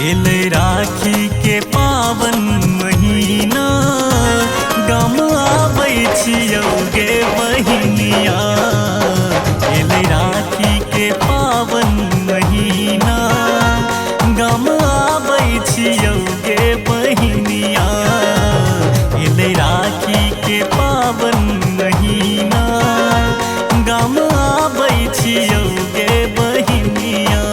एले राखी के पावन महीना, गम आबै छियौ गे बहिनिया। एले राखी के पावन महीना, गम आबै छियौ गे बहिनिया। एले राखी के पावन महीना, गम आबै छियौ गे बहिनिया।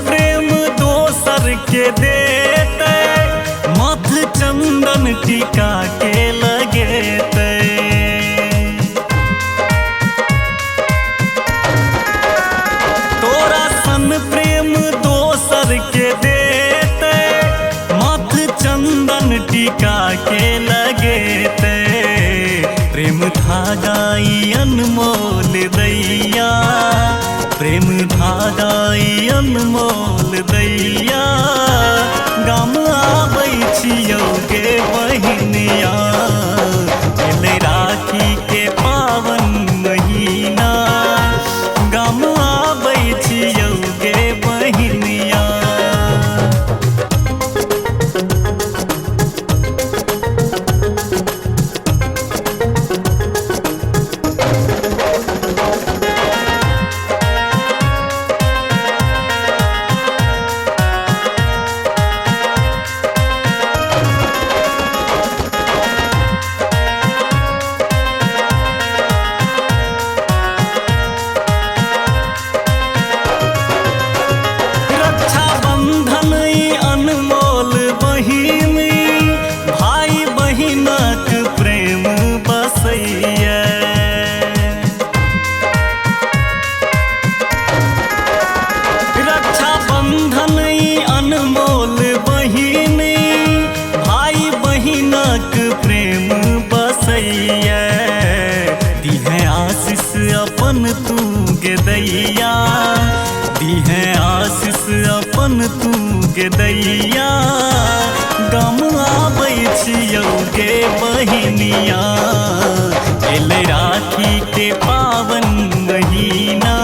प्रेम दोसर के देते, मथ चंदन टीका के लगेते। तोरा सन प्रेम दोसर के देते, मथ चंदन टीका के लगेते। प्रेम धागाई अनमोल दैया, प्रेम धागाई अनमोल दैया। गम आबै छियौ गे बहिनिया। एले राखी के पावन महीना, गम आबै छियौ गे बहिनिया। रक्षा बंधन अनमोल बहिनी, भाई बहिनक प्रेम बसैया। दिहे आशीष अपन तू गे दैया, दिहे आशीष अपन तू गे दैया। गम आबै छियौ गे बहिनिया। एले राखी के पावन महीना,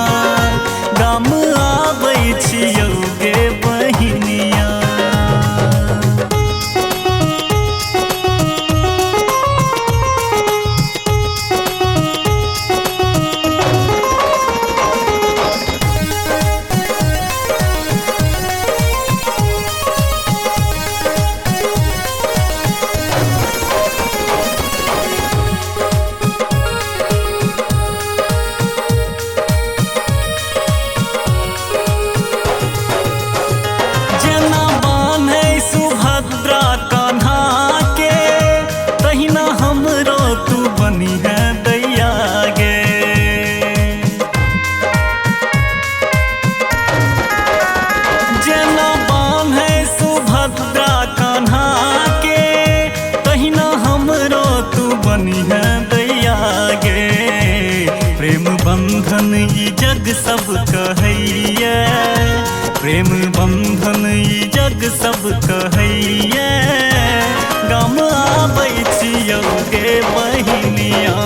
गम आबै छियौ गे बहिनिया। प्रेम बंधन ई जग सब कहैया, प्रेम बंधन ई जग सब कहैया। गम आबै छियौ गे बहिनिया।